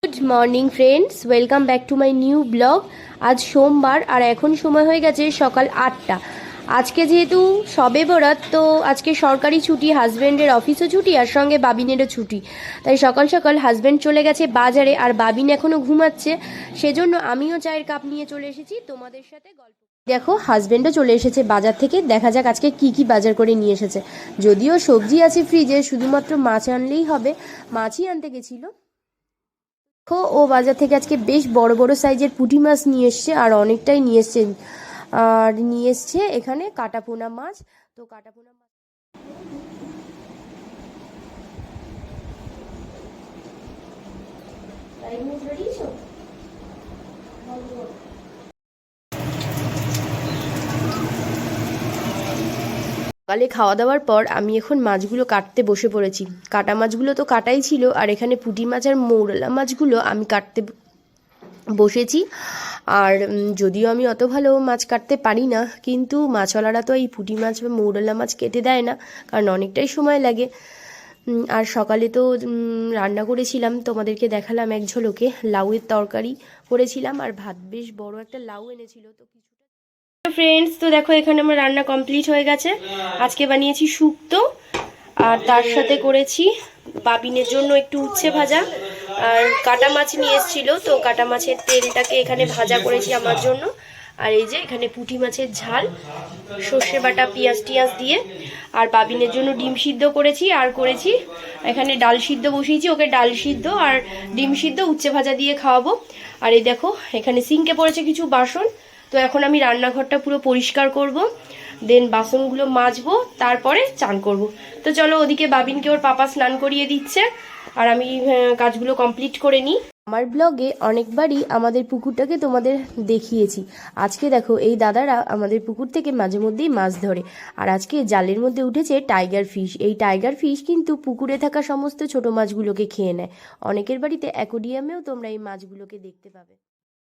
Good morning friends, welcome back to my new blog. আজ সোমবার আর এখন সময় হয়ে গেছে সকাল 8টা। আজকে যেহেতু সবে বরাত, তো আজকে সরকারি ছুটি, হাজব্যান্ডের অফিসও ছুটি আর সঙ্গে বাবিনেরও ছুটি। তাই সকাল সকাল হাজব্যান্ড চলে গেছে বাজারে আর বাবিন এখনও ঘুমাচ্ছে। সেজন্য আমিও চায়ের কাপ নিয়ে চলে এসেছি তোমাদের সাথে গল্প। দেখো, হাজব্যান্ডও চলে এসেছে বাজার থেকে। দেখা যাক আজকে কি কি বাজার করে নিয়ে এসেছে। যদিও সবজি আছে ফ্রিজে, শুধুমাত্র মাছ আনলেই হবে। মাছই আনতে গেছিলো। ও বাজার থেকে আজকে বেশ বড় বড় সাইজের পুঁটি মাছ নিয়ে এসছে আর অনেকটাই নিয়ে এসছে। আর নিয়ে এসছে এখানে কাটাপোনা মাছ। তো কাটাপোনা মাছ সকালে খাওয়া দাওয়ার পর আমি এখন মাছগুলো কাটতে বসে পড়েছি। কাটা মাছগুলো তো কাটাই ছিল, আর এখানে পুঁটি মাছ আর মৌরলা মাছগুলো আমি কাটতে বসেছি। আর যদিও আমি অত ভালো মাছ কাটতে পারি না, কিন্তু মাছওয়ালারা তো এই পুঁটি মাছ বা মৌরলা মাছ কেটে দেয় না, কারণ অনেকটাই সময় লাগে। আর সকালে তো রান্না করেছিলাম, তোমাদেরকে দেখালাম এক ঝলকে। লাউয়ের তরকারি করেছিলাম আর ভাত, বেশ বড় একটা লাউ এনেছিল। তো কিছুটা ফ্রেন্ডস, তো দেখো এখানে আমার রান্না কমপ্লিট হয়ে গেছে। আজকে বানিয়েছি শুক্তো, আর তার সাথে করেছি বাবিনের জন্য একটু উচ্ছে ভাজা। আর কাটা মাছ নিয়ে এসেছিল, তো কাটা মাছের তেলটাকে এখানে ভাজা করেছি আমার জন্য। আর এই যে এখানে পুঁটি মাছের ঝাল, সর্ষে বাটা, পেঁয়াজ টিয়াজ দিয়ে। আর বাবিনের জন্য ডিম সিদ্ধ করেছি, আর করেছি এখানে ডাল সিদ্ধ বসিয়েছি। ওকে ডাল সিদ্ধ আর ডিম সিদ্ধ উচ্ছে ভাজা দিয়ে খাওয়াবো। আর এই দেখো এখানে সিঙ্কে পড়েছে কিছু বাসন। তো এখন আমি রান্নাঘরটা পুরো পরিষ্কার করব, দেন বাসনগুলো মাজবো, তারপরে চান করব। তো চলো, ওদিকে বাবিনকে ওর পাপা স্নান করিয়ে দিচ্ছে আর আমি কাজগুলো কমপ্লিট করে নিই। আমার ব্লগে অনেকবারই আমাদের পুকুরটাকে তোমাদের দেখিয়েছি। আজকে দেখো এই দাদারা আমাদের পুকুর থেকে মাঝে মধ্যেই মাছ ধরে। আর আজকে জালের মধ্যে উঠেছে টাইগার ফিশ। এই টাইগার ফিশ কিন্তু পুকুরে থাকা সমস্ত ছোট মাছগুলোকে খেয়ে নেয়। অনেকের বাড়িতে অ্যাকোরিয়ামেও তোমরা এই মাছগুলোকে দেখতে পাবে।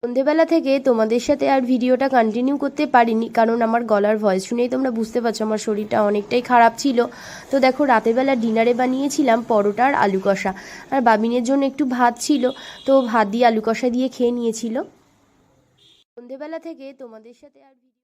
সন্ধেবেলা থেকে তোমাদের সাথে আর ভিডিওটা কন্টিনিউ করতে পারিনি, কারণ আমার গলার ভয়েস শুনেই তোমরা বুঝতে পারছো আমার শরীরটা অনেকটাই খারাপ ছিল। তো দেখো, রাতের বেলা ডিনারে বানিয়েছিলাম পরোটা আর আলু কষা, আর বাবিনের জন্য একটু ভাত ছিল, তো ভাত দিয়ে আলু কষা দিয়ে খেয়ে নিয়েছিল। সন্ধেবেলা থেকে তোমাদের সাথে আর